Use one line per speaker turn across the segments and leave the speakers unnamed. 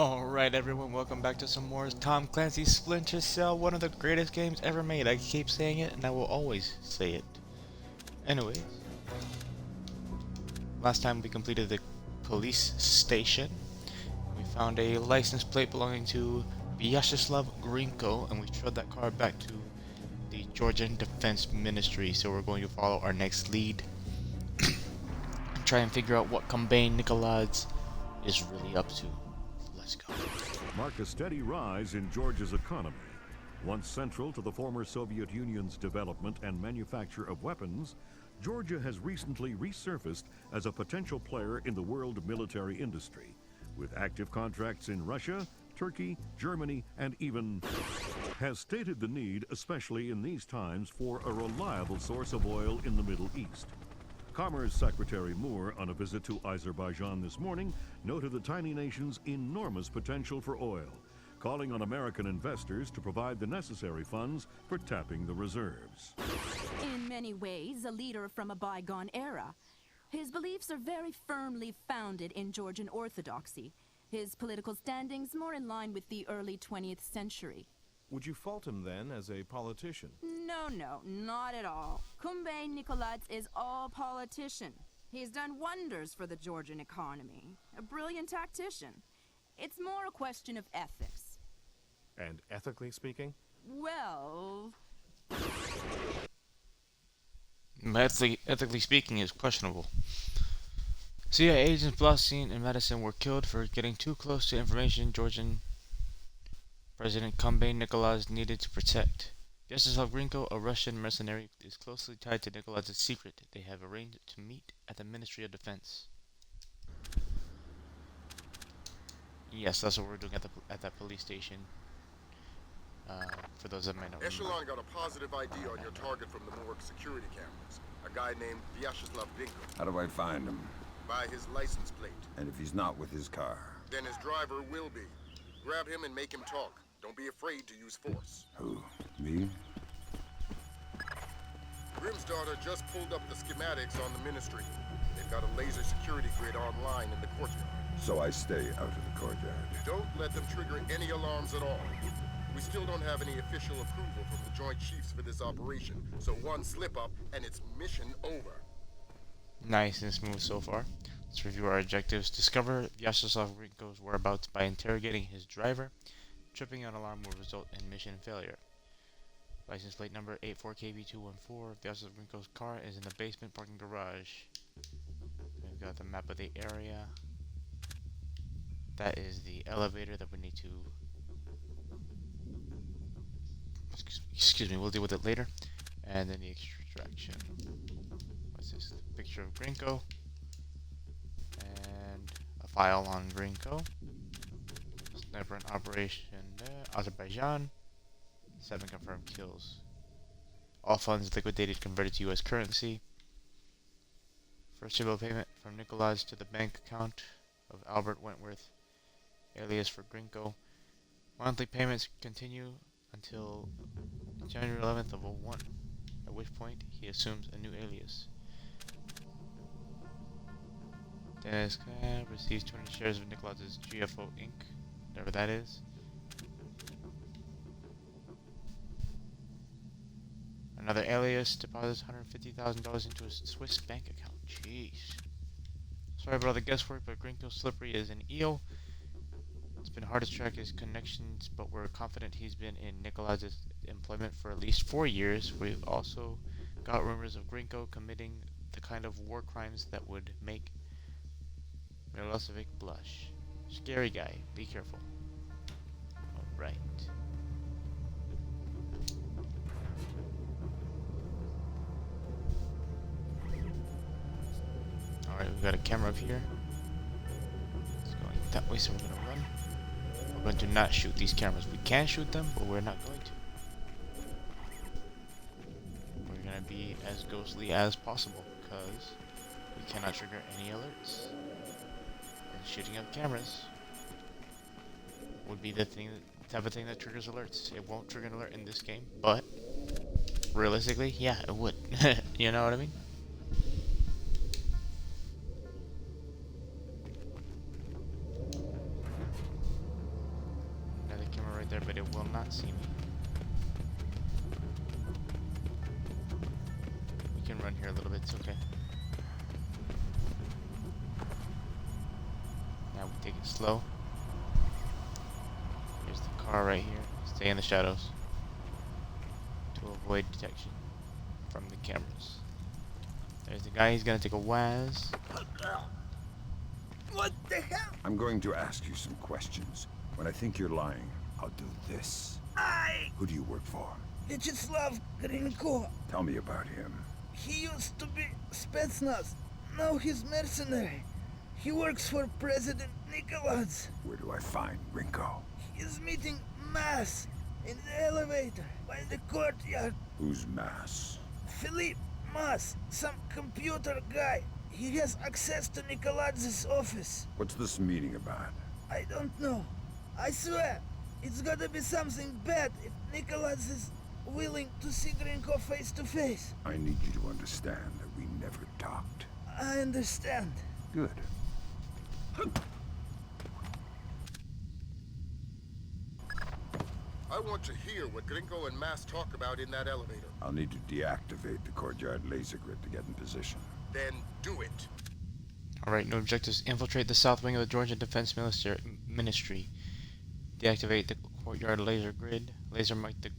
Alright everyone, welcome back to some more Tom Clancy's Splinter Cell, one of the greatest games ever made. I keep saying it and I will always say it. Anyways, last time we completed the police station. We found a license plate belonging to Vyacheslav Grinko and we trailed that car back to the Georgian Defense Ministry. So we're going to follow our next lead and try and figure out what Kombay Nikolaz is really up to. Let's go.
Mark a steady rise in Georgia's economy. Once central to the former Soviet Union's development and manufacture of weapons, Georgia has recently resurfaced as a potential player in the world military industry, with active contracts in Russia, Turkey, Germany, and even has stated the need, especially in these times, for a reliable source of oil in the Middle East. Commerce Secretary Moore, on a visit to Azerbaijan this morning, noted the tiny nation's enormous potential for oil, calling on American investors to provide the necessary funds for tapping the reserves.
In many ways, a leader from a bygone era. His beliefs are very firmly founded in Georgian orthodoxy. His political standings more in line with the early 20th century.
Would you fault him then as a politician?
No, not at all. Kombay Nikolaz is all politician. He's done wonders for the Georgian economy. A brilliant tactician. It's more a question of ethics.
And ethically speaking?
Well...
Ethically speaking is questionable. CIA agents Blasin and Madison were killed for getting too close to information Georgian President Kombay Nikolaz needed to protect. Vyacheslav Grinko, a Russian mercenary, is closely tied to Nikolaz's secret. They have arranged to meet at the Ministry of Defense. Yes, that's what we're doing at that police station. For those that might not remember.
Echelon got a positive ID on your target from the morgue security cameras. A guy named Vyacheslav Grinko.
How do I find him?
By his license plate.
And if he's not with his car?
Then his driver will be. Grab him and make him talk. Don't be afraid to use force.
Who? Me?
Grim's daughter just pulled up the schematics on the ministry. They've got a laser security grid online in the courtyard.
So I stay out of the courtyard.
Don't let them trigger any alarms at all. We still don't have any official approval from the Joint Chiefs for this operation, so one slip-up and it's mission over.
Nice and smooth so far. Let's review our objectives. Discover Vyacheslav Grinko's whereabouts by interrogating his driver. Tripping an alarm will result in mission failure. License plate number 84KB214. Vyacheslav Grinko's car is in the basement parking garage. We've got the map of the area. That is the elevator that we need to... Excuse me, we'll deal with it later. And then the extraction. What's this? Picture of Grinko. And a file on Grinko. Sniper in operation Azerbaijan. 7 confirmed kills. All funds liquidated converted to US currency. First bill payment from Nikolaz to the bank account of Albert Wentworth, alias for Grinko. Monthly payments continue until January 11th of 01, at which point he assumes a new alias. Dennis receives 200 shares of Nikolaz's GFO Inc., whatever that is. Another alias deposits $150,000 into a Swiss bank account. Jeez. Sorry about all the guesswork, but Grinko Slippery is an eel. It's been hard to track his connections, but we're confident he's been in Nikolaz's employment for at least 4 years. We've also got rumors of Grinko committing the kind of war crimes that would make Milosevic blush. Scary guy. Be careful. Alright. Alright, we've got a camera up here. It's going that way, so we're going to run. We're going to not shoot these cameras. We can shoot them, but we're not going to. We're going to be as ghostly as possible, because we cannot trigger any alerts. And shooting up cameras would be the type of thing that triggers alerts. It won't trigger an alert in this game, but realistically, yeah, it would. You know what I mean? will not see me. We can run here a little bit, it's okay. Now we take it slow. Here's the car right here. Stay in the shadows to avoid detection from the cameras. There's the guy, he's gonna take a Waz.
What the hell?
I'm going to ask you some questions. When I think you're lying, I'll do this. Who do you work for?
Vyacheslav Grinko.
Tell me about him.
He used to be Spetsnaz. Now he's mercenary. He works for President Nikolaz.
Where do I find Rinko?
He's meeting Mass in the elevator by the courtyard.
Who's Mass?
Philippe Mass, some computer guy. He has access to Nikolaz's office.
What's this meeting about?
I don't know. I swear, it's gotta be something bad if Nikolaz is willing to see Grinko face to face.
I need you to understand that we never talked.
I understand.
Good.
I want to hear what Gringo and Mass talk about in that elevator.
I'll need to deactivate the courtyard laser grid to get in position.
Then do it.
Alright, new objectives. Infiltrate the south wing of the Georgian Defense Ministry. Deactivate the courtyard laser grid. Laser mic the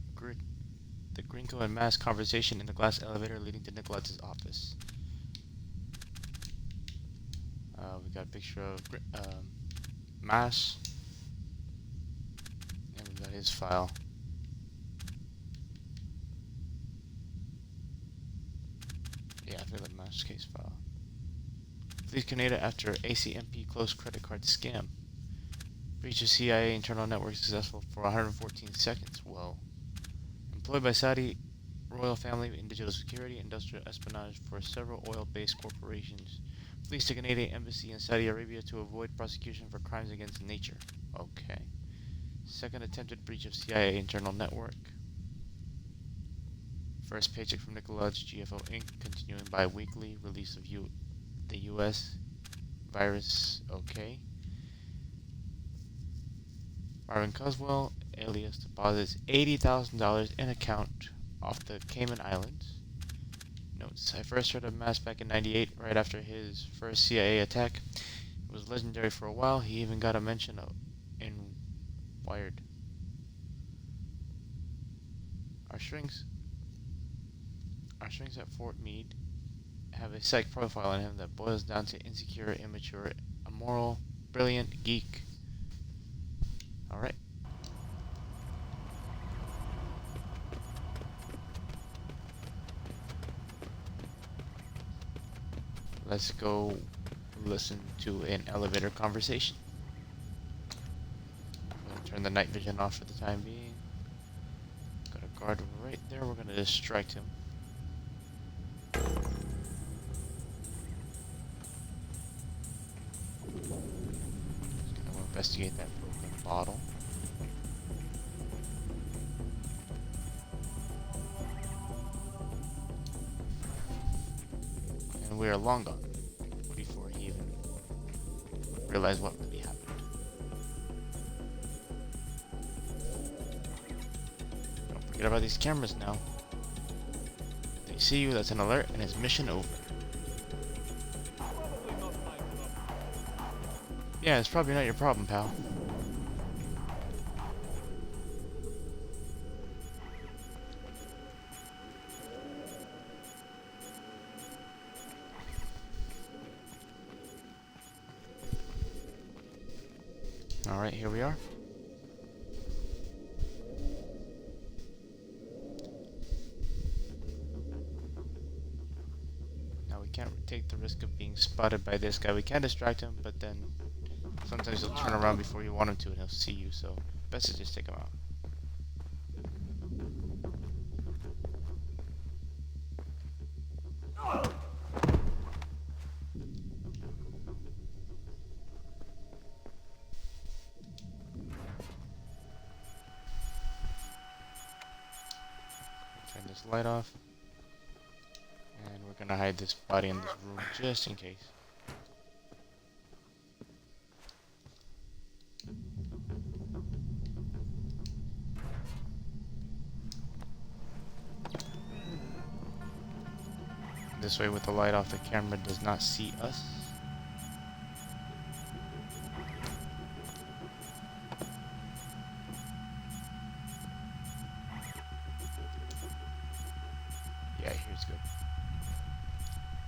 Grinko and Mass conversation in the glass elevator leading to Nikolaz's office. We got a picture of Mass. And we got his file. Yeah, I feel like Mass case file. Fleet Canada after ACMP closed credit card scam. Breach of CIA internal network successful for 114 seconds. Whoa. Employed by Saudi royal family in digital security, industrial espionage for several oil-based corporations. Flees to Canadian embassy in Saudi Arabia to avoid prosecution for crimes against nature. Okay. Second attempted breach of CIA internal network. First paycheck from Nikolaj GFO Inc. Continuing bi-weekly release of the U.S. virus. Okay. Marvin Coswell, alias, deposits $80,000 in account off the Cayman Islands. Notes: I first heard of Mass back in '98, right after his first CIA attack. It was legendary for a while. He even got a mention in Wired. Our strings at Fort Meade have a psych profile on him that boils down to insecure, immature, immoral, brilliant, geek. Alright. Let's go listen to an elevator conversation. I'm gonna turn the night vision off for the time being. Got a guard right there, we're gonna distract him. Just gonna investigate that broken bottle. And we are long gone before he even realized what really happened. Don't forget about these cameras now. They see you, that's an alert, and it's mission over. Yeah, it's probably not your problem, pal. Alright, here we are. Now we can't take the risk of being spotted by this guy. We can distract him, but then sometimes he'll turn around before you want him to and he'll see you, so best to just take him out. Turn this light off. And we're gonna hide this body in this room just in case. this way with the light off, the camera does not see us. Yeah, here's good.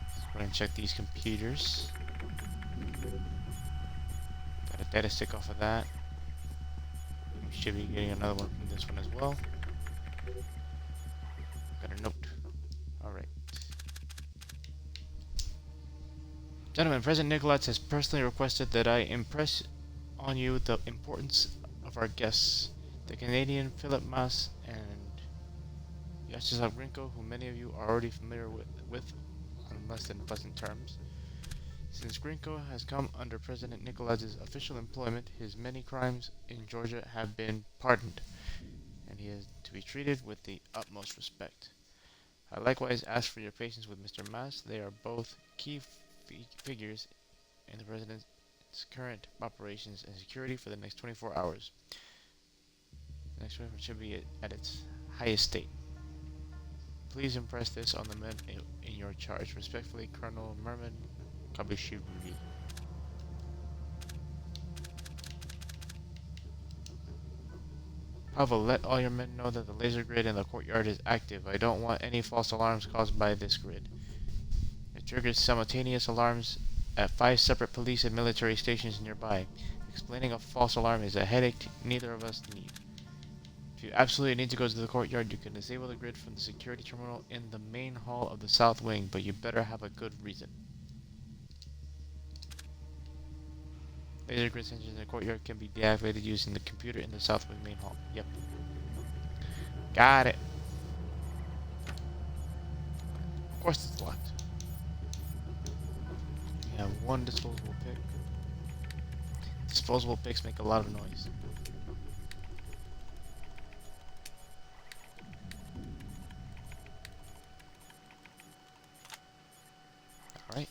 Let's go ahead and check these computers. Got a data stick off of that. We should be getting another one from this one as well. Got a note. Alright. Gentlemen, President Nicholas has personally requested that I impress on you the importance of our guests, the Canadian Philip Maas and Vyacheslav Grinko, who many of you are already familiar with on less than pleasant terms. Since Grinko has come under President Nicholas's official employment, his many crimes in Georgia have been pardoned, and he is to be treated with the utmost respect. I likewise ask for your patience with Mr. Maas. They are both key figures in the President's current operations and security for the next 24 hours. The next 24 should be at its highest state. Please impress this on the men in your charge. Respectfully, Colonel Merman Kabishiri. Pavel, let all your men know that the laser grid in the courtyard is active. I don't want any false alarms caused by this grid. It triggers simultaneous alarms at 5 separate police and military stations nearby. Explaining a false alarm is a headache neither of us need. If you absolutely need to go to the courtyard, you can disable the grid from the security terminal in the main hall of the south wing, but you better have a good reason. Laser grid sensors in the courtyard can be deactivated using the computer in the south wing main hall. Yep. Got it. Of course it's locked. We have one disposable pick. Disposable picks make a lot of noise. Alright.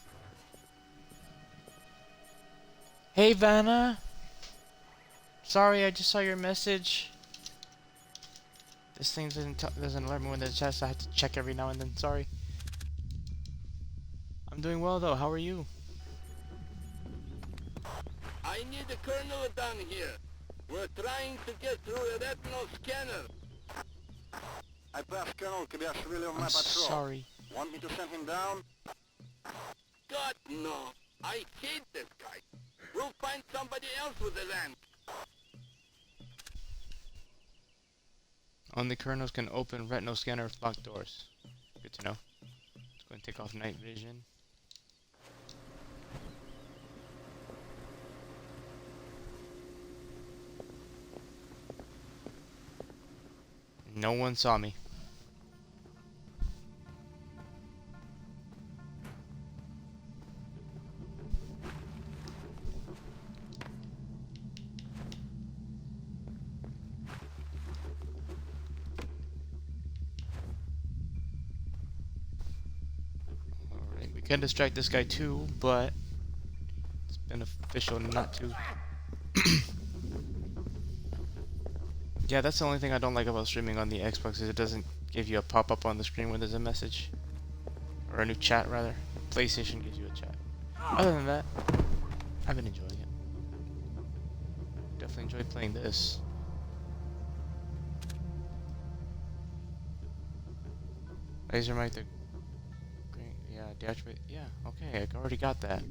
Hey Vanna! Sorry, I just saw your message. This thing doesn't alert me when there's a chat, so I have to check every now and then. Sorry. I'm doing well though. How are you?
I need a colonel down here. We're trying to get through a retinal scanner.
I passed Colonel Kabashvili on my
I'm
patrol.
sorry.
Want me to send him down?
God, no. I hate this guy. We'll find somebody else with a lens.
Only colonels can open retinal scanner locked doors. Good to know. Let's go and take off night vision. No one saw me. Alright, we can distract this guy too, but it's beneficial not to. Yeah, that's the only thing I don't like about streaming on the Xbox is it doesn't give you a pop-up on the screen when there's a message. Or a new chat, rather. PlayStation gives you a chat. Other than that, I've been enjoying it. Definitely enjoyed playing this. Laser mic, the green, yeah, deactivate, yeah, okay, I already got that.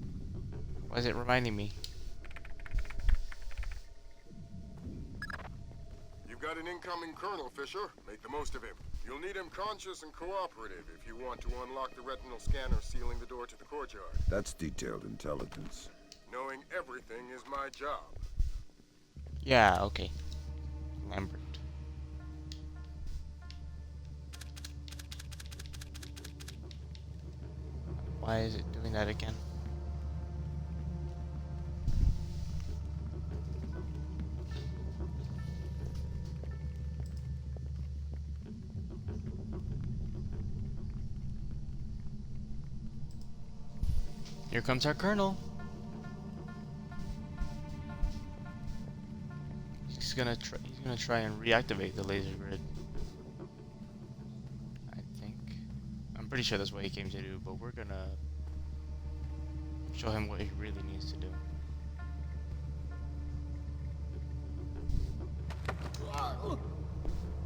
Why is it reminding me?
You've got an incoming Colonel, Fisher. Make the most of him. You'll need him conscious and cooperative if you want to unlock the retinal scanner sealing the door to the courtyard.
That's detailed intelligence.
Knowing everything is my job.
Yeah, okay. Lambert. Why is it doing that again? Here comes our colonel. He's gonna try and reactivate the laser grid. I think. I'm Pretty sure that's what he came to do, but we're gonna show him what he really needs to do.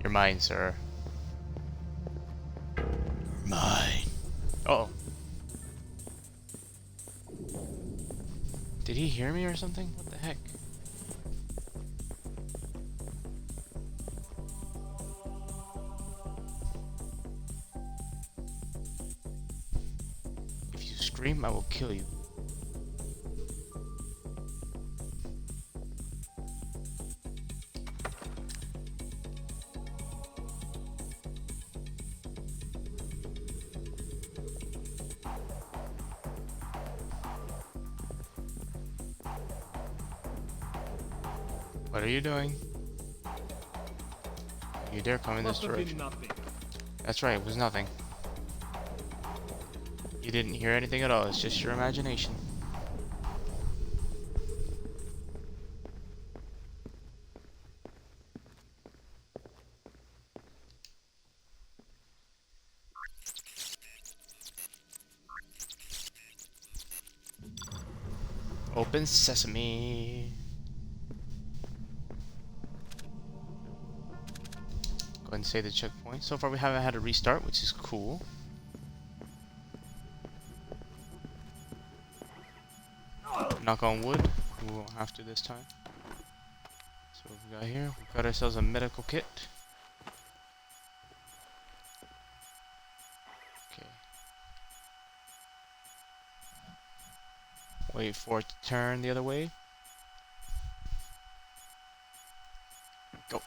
You're mine, sir. Mine. Uh-oh. Did he hear me or something? What the heck? If you scream, I will kill you. What are you doing? You dare come in this direction. That's right, it was nothing. You didn't hear anything at all, it's just your imagination. Open sesame. Go ahead and save the checkpoint. So far we haven't had a restart, which is cool. Knock on wood, we won't have to this time. So what we got here, we've got ourselves a medical kit. Okay. Wait for it to turn the other way. Go.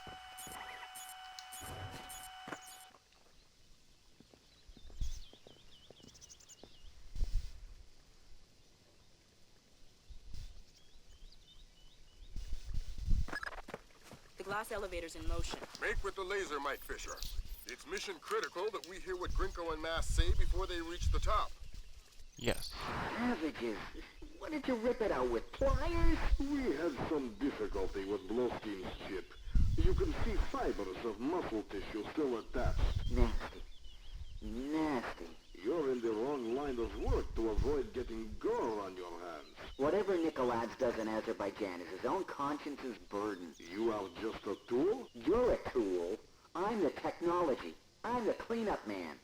The glass elevator's in motion.
Make with the laser, Mike Fisher. It's mission critical that we hear what Grinko and Mass say before they reach the top.
Yes.
Savages. What did you rip it out with? Pliers?
We had some difficulty with Blowski's chip. You can see fibers of muscle tissue still attached.
Nasty. Nasty.
You're in the wrong line of work to avoid getting gore on your hands.
Whatever Nikolaj does in Azerbaijan is his own conscience's burden.
You are just a tool?
You're a tool. I'm the technology. I'm the cleanup man.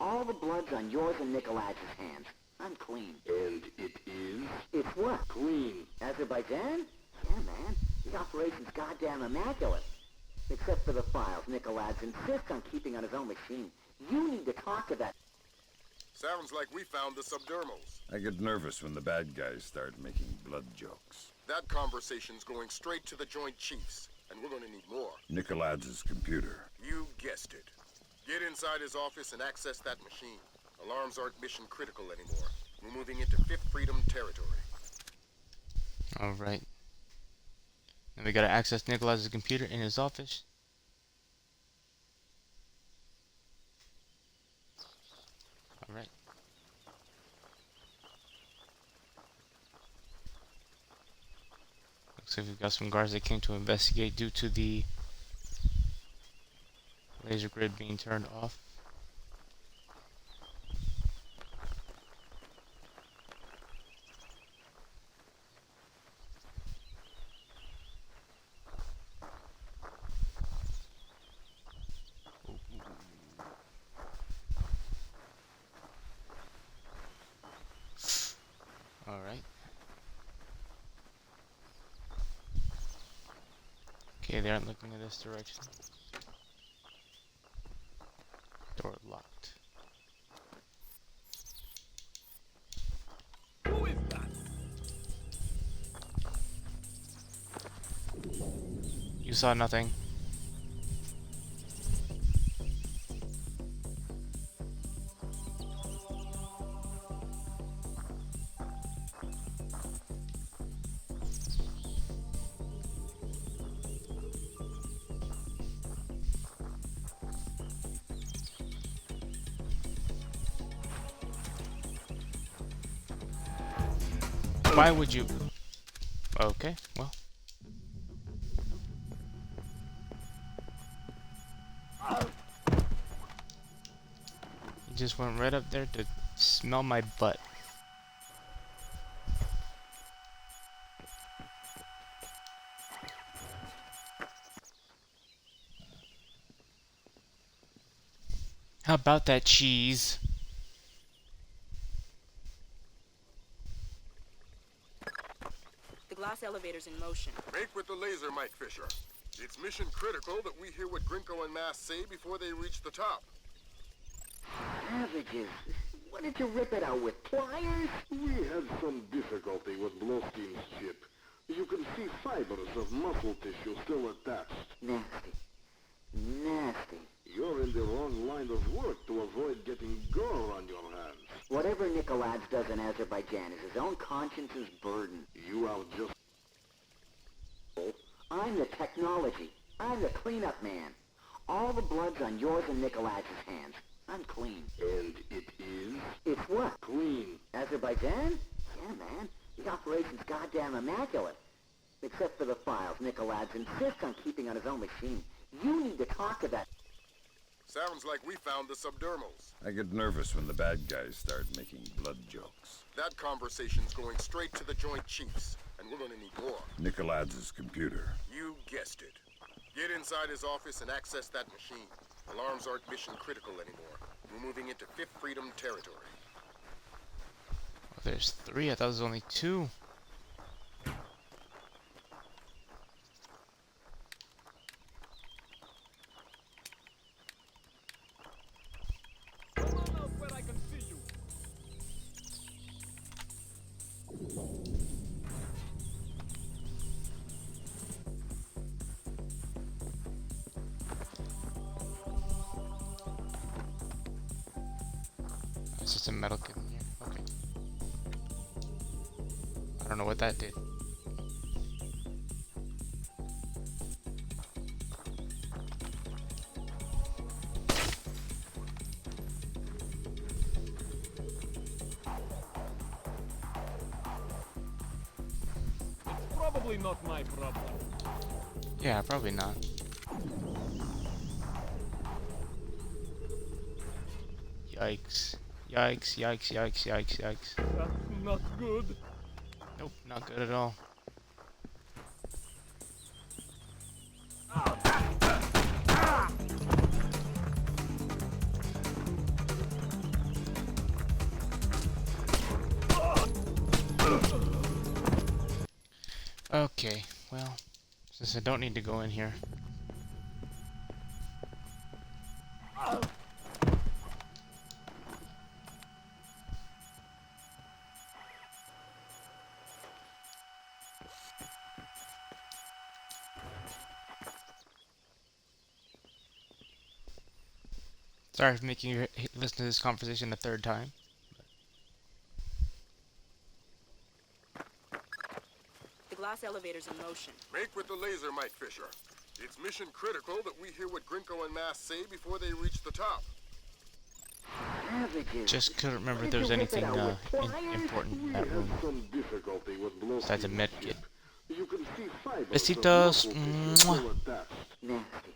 All the blood's on yours and Nikolaj's hands. I'm clean.
And it is?
It's what?
Clean.
Azerbaijan? Yeah, man. The operation's goddamn immaculate. Except for the files. Nikolaj insists on keeping on his own machine. You need to talk to that.
Sounds like we found the subdermals.
I get nervous when the bad guys start making blood jokes.
That conversation's going straight to the Joint Chiefs, and we're gonna need more.
Nikolaj's computer.
You guessed it. Get inside his office and access that machine. Alarms aren't mission critical anymore. We're moving into Fifth Freedom territory.
Alright. And we gotta access Nikolaj's computer in his office. Alright. Looks like we've got some guards that came to investigate due to the laser grid being turned off. Alright. Okay, they aren't looking in this direction. Door locked.
Who is that?
You saw nothing. Why would you? Okay, well. Just went right up there to smell my butt. How about that cheese?
The glass elevator's in motion.
Make with the laser, Mike Fisher. It's mission critical that we hear what Grinko and Mass say before they reach the top.
Savages. What did you rip it out with? Pliers?
We had some difficulty with Blowski's chip. You can see fibers of muscle tissue still attached.
Nasty. Nasty.
You're in the wrong line of work to avoid getting gore on your hands.
Whatever Nicoladze does in Azerbaijan is his own conscience's burden.
You are just...
I'm the technology. I'm the cleanup man. All the blood's on yours and Nicoladze's hands. I'm clean.
And it is?
It's what?
Clean.
Azerbaijan? Yeah, man. The operation's goddamn immaculate. Except for the files Nicoladze insists on keeping on his own machine. You need to talk to that...
Sounds like we found the subdermals.
I get nervous when the bad guys start making blood jokes.
That conversation's going straight to the Joint Chiefs, and we're gonna need more.
Nicoladze's computer.
You guessed it. Get inside his office and access that machine. Alarms aren't mission critical anymore. We're moving into Fifth Freedom territory.
Oh, there's 3. I thought there was only 2. It's just a metal kit in here. Okay. I don't know what that did.
Probably not my problem.
Yeah, probably not. Yikes. Yikes, yikes, yikes, yikes, yikes.
That's not good.
Nope, not good at all. Okay, well, since I don't need to go in here. Sorry for making you listen to this conversation a 3rd time.
The glass elevator's in motion.
Make with the laser, Mike Fisher. It's mission critical that we hear what Grinko and Mass say before they reach the top.
Savages.
Just couldn't remember if there was anything important in that room.
Some difficulty with
Besides a med kit.
You can see fibers
Besitos.
of muscle tissue still
Mwah.
attached.
Nasty.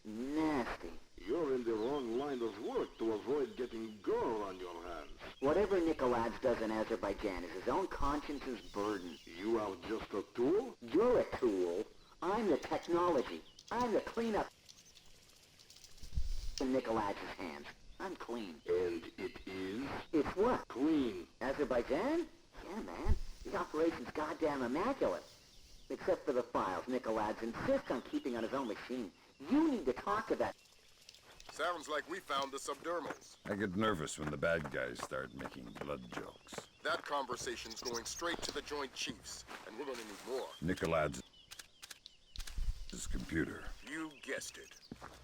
Nasty.
You're in the wrong line of work to avoid getting gore on your hands.
Whatever Nicoladze does in Azerbaijan is his own conscience's burden.
You are just a tool?
You're a tool. I'm the technology. I'm the cleanup. In Nicoladze's hands. I'm clean.
And it is?
It's what?
Clean.
Azerbaijan? Yeah, man. The operation's goddamn immaculate. Except for the files Nicoladze insists on keeping on his own machine. You need to talk to that...
Sounds like we found the subdermals.
I get nervous when the bad guys start making blood jokes.
That conversation's going straight to the Joint Chiefs, and we're gonna need more.
Nicoladze's computer.
You guessed it.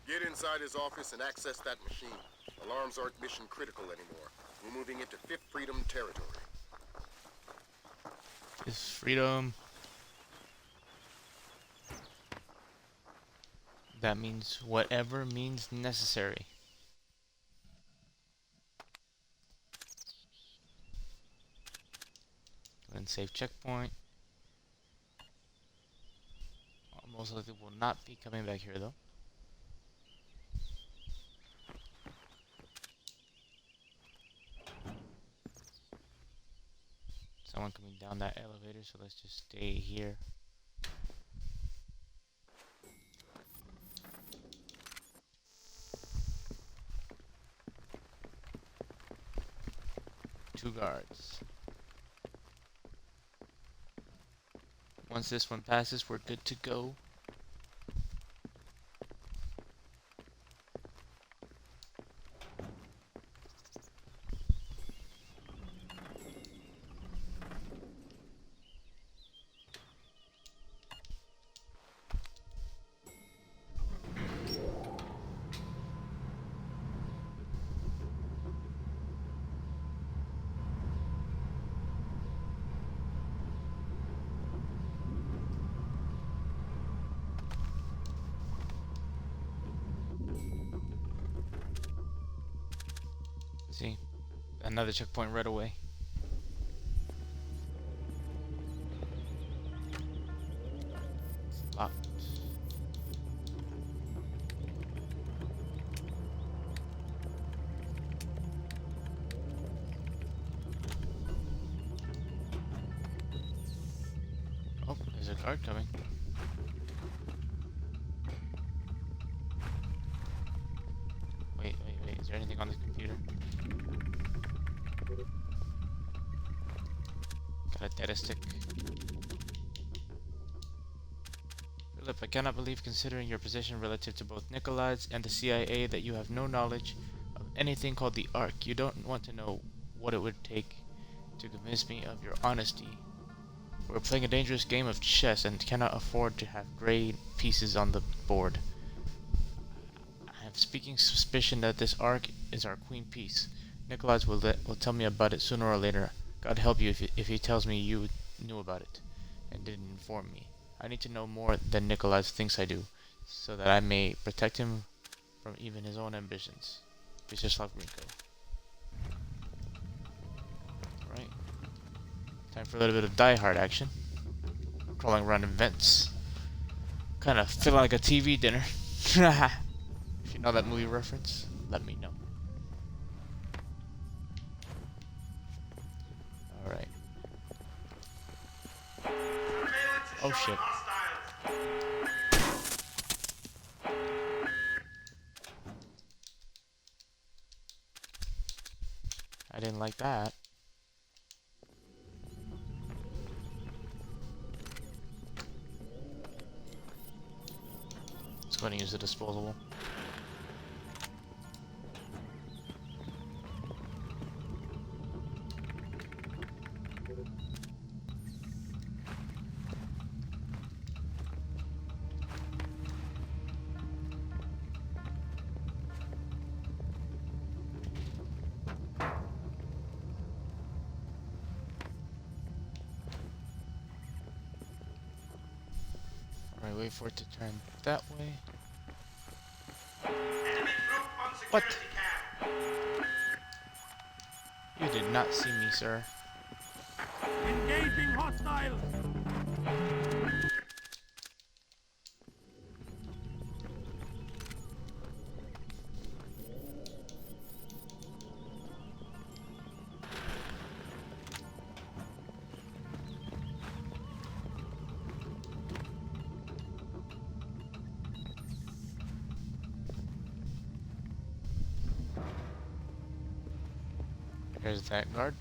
Get inside his office and access that machine. Alarms aren't mission critical anymore. We're moving into Fifth Freedom territory.
Is freedom. That means whatever means necessary. Go and save checkpoint. Most likely will not be coming back here though. Someone coming down that elevator, so let's just stay here. Two guards. Once this one passes, we're good to go. See, another checkpoint right away. Locked. Oh, there's a guard coming. Wait, is there anything on this computer? Got a data stick. Philip, I cannot believe, considering your position relative to both Nikolaids and the CIA, that you have no knowledge of anything called the Ark. You don't want to know what it would take to convince me of your honesty. We're playing a dangerous game of chess and cannot afford to have gray pieces on the board. I have speaking suspicion that this Ark is our queen piece. Nikolaids will tell me about it sooner or later. God help you if he tells me you knew about it and didn't inform me. I need to know more than Nikolaids thinks I do, so that I may protect him from even his own ambitions. Vyacheslav Grinko. Alright. Time for a little bit of Die Hard action. Crawling around in vents. Kind of feeling like a TV dinner. If you know that movie reference, let me know. Alright. Oh shit. I didn't like that. Let's go ahead and use the disposable. Alright, wait for it to turn that way. What? You did not see me, sir.
Engaging hostiles!
Here's that guard.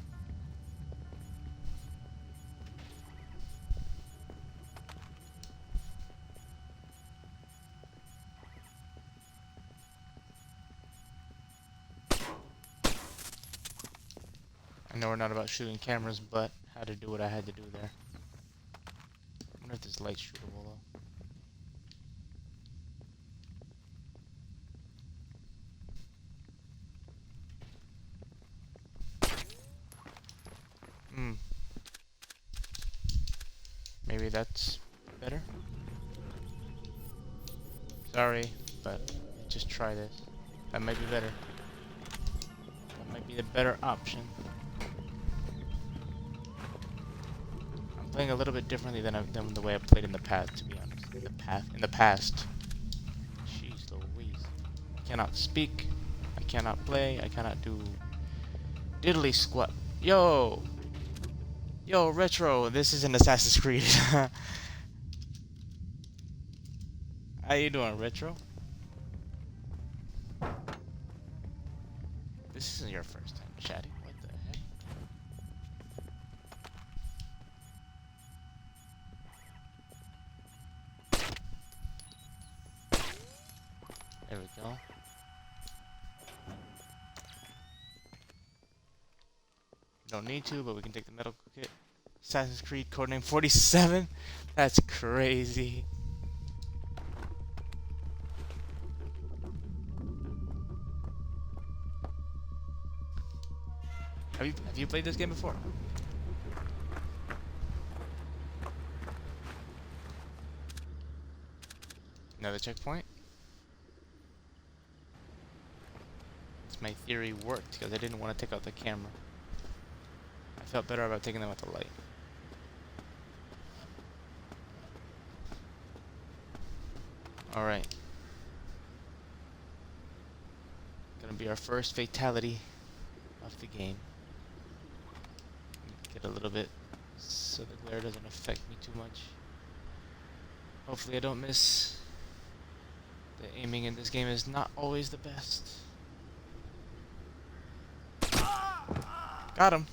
I know we're not about shooting cameras, but had to do what I had to do there. I wonder if this light's shootable though. Maybe that's better? Sorry, but just try this. That might be better. That might be the better option. I'm playing a little bit differently than the way I played in the past, to be honest. In the past. Jeez Louise. I cannot speak. I cannot play. I cannot do diddly squat. Yo! Yo, Retro, this is an Assassin's Creed. How you doing, Retro? This isn't your first time chatting. What the heck? There we go. Don't need to, but we can take the medical kit. Assassin's Creed codename 47? That's crazy. Have you played this game before? Another checkpoint? My theory worked because I didn't want to take out the camera. I felt better about taking them out the light. Alright. Gonna be our first fatality of the game. Get a little bit so the glare doesn't affect me too much. Hopefully I don't miss. The aiming in this game is not always the best. Got him.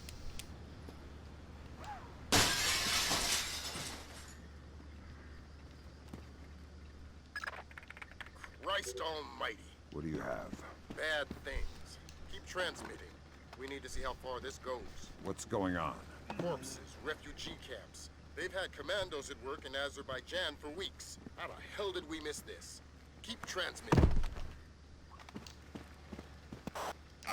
Christ almighty.
What do you have?
Bad things. Keep transmitting. We need to see how far this goes.
What's going on?
Corpses, refugee camps. They've had commandos at work in Azerbaijan for weeks. How the hell did we miss this? Keep transmitting.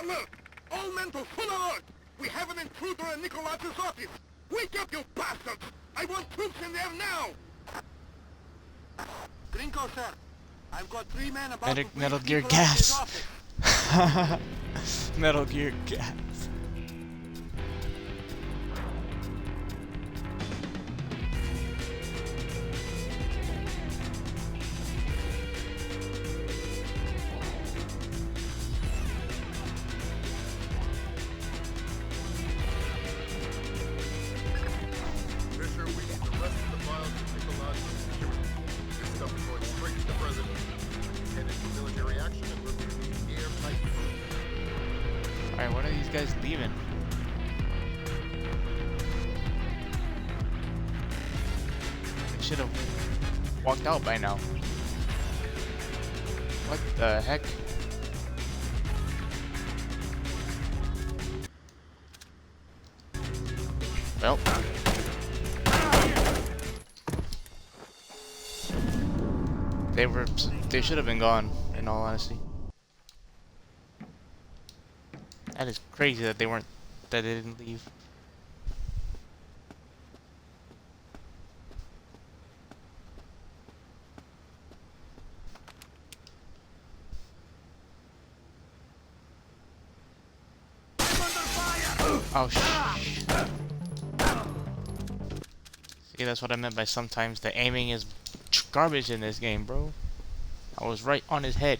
Alert! All men to full alert! We have an intruder in Nikolaz's office! Wake up, you bastards! I want troops in there now! Grinko, sir. I've got 3 men about to
Metal
breach
Gear
Nikolaz's
gas.
office.
Metal Gear gas.
Fisher, we need the rest of the files from Nikolaz's security. This stuff is going straight to the president. Headed for military action and we're moving airtight.
Alright, when are these guys leaving? They should have walked out by now. What the heck? Well. They should have been gone, in all honesty. That is crazy that they didn't leave. Oh shit. See, that's what I meant by sometimes the aiming is garbage in this game, bro. I was right on his head.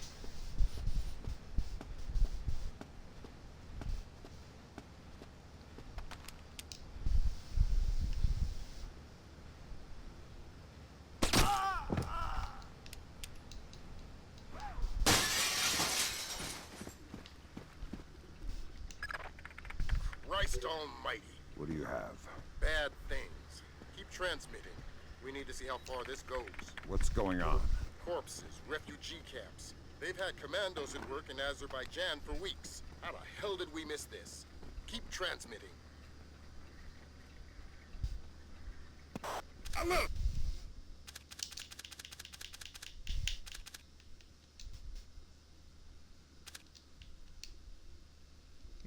Christ almighty.
What do you have?
Bad things. Keep transmitting. We need to see how far this goes.
What's going on?
Corpses, refugee camps. They've had commandos at work in Azerbaijan for weeks. How the hell did we miss this? Keep transmitting.
Alert!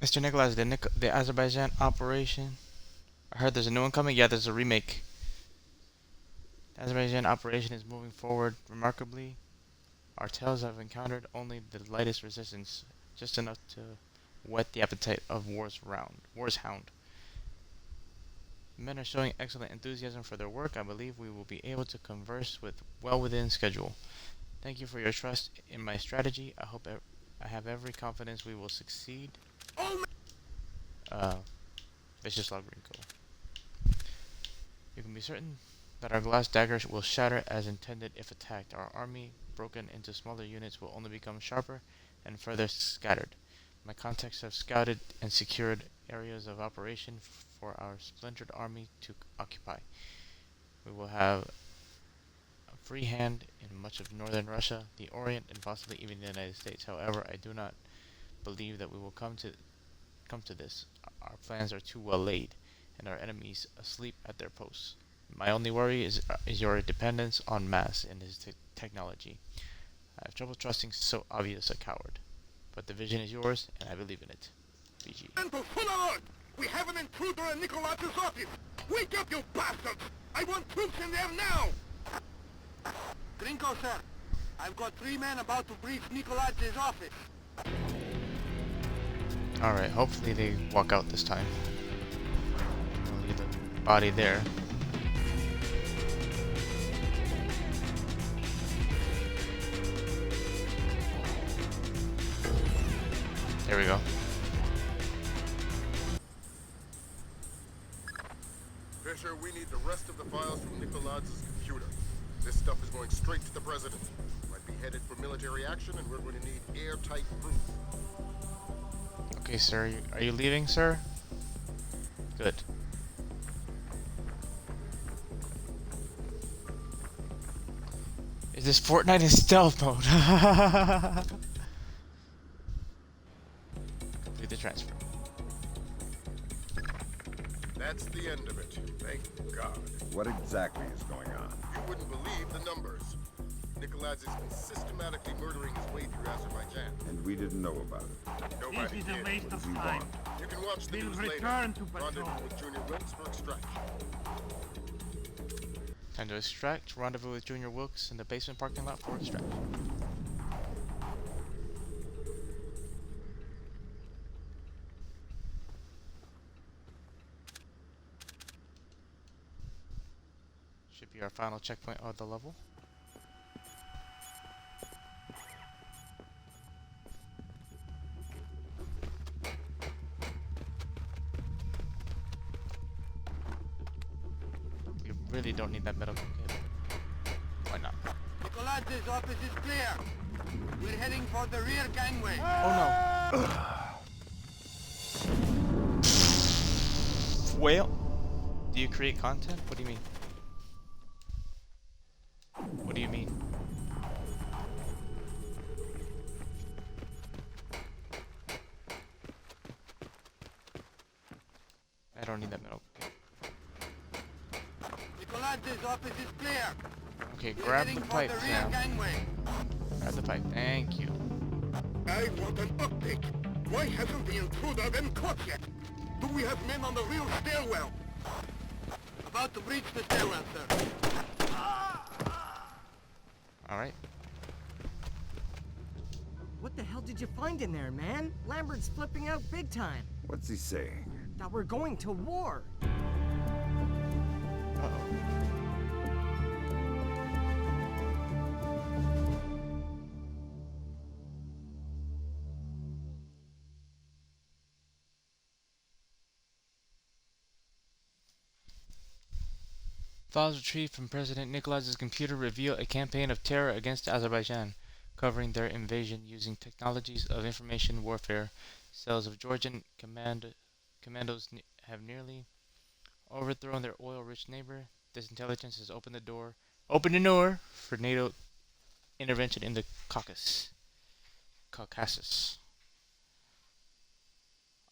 Mr. Nicholas, the Azerbaijan operation. I heard there's a new one coming. Yeah, there's a remake. The Azerbaijan operation is moving forward remarkably. Our tails have encountered only the lightest resistance, just enough to whet the appetite of War's Hound. Men are showing excellent enthusiasm for their work. I believe we will be able to converse well within schedule. Thank you for your trust in my strategy. I have every confidence we will succeed. Vicious Log Rinko. You can be certain that our glass daggers will shatter as intended if attacked. Our army, broken into smaller units, will only become sharper and further scattered. My contacts have scouted and secured areas of operation for our splintered army to occupy. We will have a free hand in much of northern Russia, the Orient, and possibly even the United States. However, I do not believe that we will come to this. Our plans are too well laid, and our enemies asleep at their posts. My only worry is your dependence on Mass and his technology. I have trouble trusting so obvious a coward. But the vision is yours, and I believe in it. BG.
Mental full alert! We have an intruder in Nikolaz's office! Wake up, you bastards! I want troops in there now!
Grinko, sir. I've got 3 men about to breach Nikolaz's office.
Alright, hopefully they walk out this time. I'll leave the body there. There we go.
Fisher, we need the rest of the files from Nikolaz's computer. This stuff is going straight to the president. Might be headed for military action, and we're going to need airtight proof.
Okay, sir. Are you leaving, sir? Good. Is this Fortnite in stealth mode? Complete the transfer.
That's the end of it. Thank God.
What exactly is going on?
You wouldn't believe the numbers. Nikolaz has been systematically murdering his way through Azerbaijan.
And we didn't know about it.
Nobody
This is a
did.
waste of
You
time.
want?
You can watch the
We'll
news later.
return to patrol.
Rendezvous with Junior Wilkes for extraction.
Time to extract. Rendezvous with Junior Wilkes in the basement parking lot for extraction. Should be our final checkpoint of the level. We really don't need that medical kit. Why not?
Nikolaz's office is clear. We're heading for the rear gangway.
Oh no. Well, do you create content? What do you mean? What do you mean? I don't need that metal.
Nikolaz's office is clear.
Okay,
We're
grab
heading
the
for
pipe,
the rear
Sam.
gangway.
Grab the pipe. Thank you.
I want an update. Why hasn't the intruder been caught yet? Do we have men on the real stairwell?
About to breach the stairwell, sir.
Alright.
What the hell did you find in there, man? Lambert's flipping out big time.
What's he saying?
That we're going to war.
Uh-oh. Files retrieved from President Nikolaz's computer reveal a campaign of terror against Azerbaijan, covering their invasion using technologies of information warfare. Cells of Georgian commandos have nearly overthrown their oil-rich neighbor. This intelligence has opened the door for NATO intervention in the Caucasus.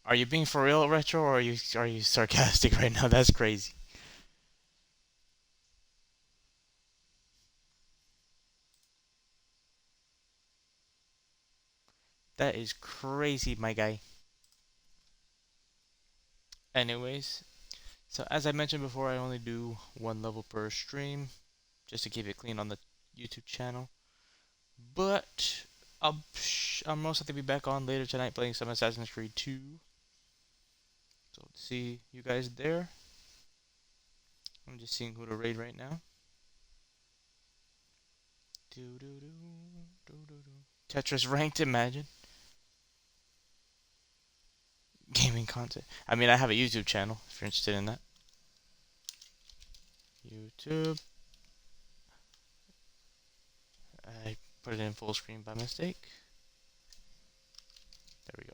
Are you being for real, Retro, or are you sarcastic right now? That's crazy. That is crazy, my guy. Anyways, so as I mentioned before, I only do one level per stream, just to keep it clean on the YouTube channel. But I'll most likely be back on later tonight playing some Assassin's Creed 2. So see you guys there. I'm just seeing who to raid right now. Tetris ranked, imagine. Gaming content. I mean, I have a YouTube channel if you're interested in that. YouTube. I put it in full screen by mistake. There we go.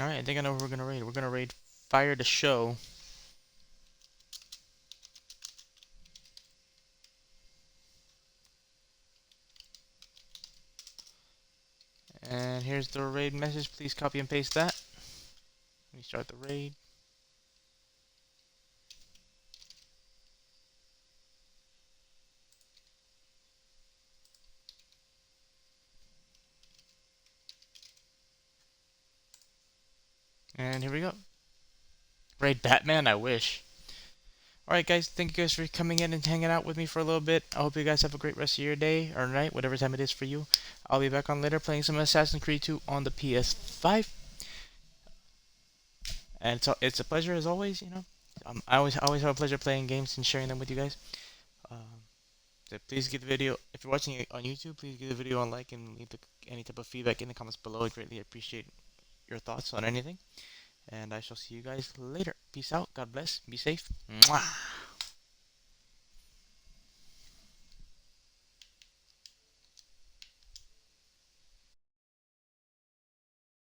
Alright, I think I know who we're gonna raid. We're gonna raid Fire the Show. And here's the raid message. Please copy and paste that. Let me start the raid. And here we go. Raid Batman, I wish. Alright guys, thank you guys for coming in and hanging out with me for a little bit. I hope you guys have a great rest of your day or night, whatever time it is for you. I'll be back on later playing some Assassin's Creed 2 on the PS5. And it's a pleasure as always, you know. I always have a pleasure playing games and sharing them with you guys. So please give the video, if you're watching it on YouTube, please give the video a like and leave any type of feedback in the comments below. I greatly appreciate your thoughts on anything. And I shall see you guys later. Peace out. God bless. Be safe. Mwah.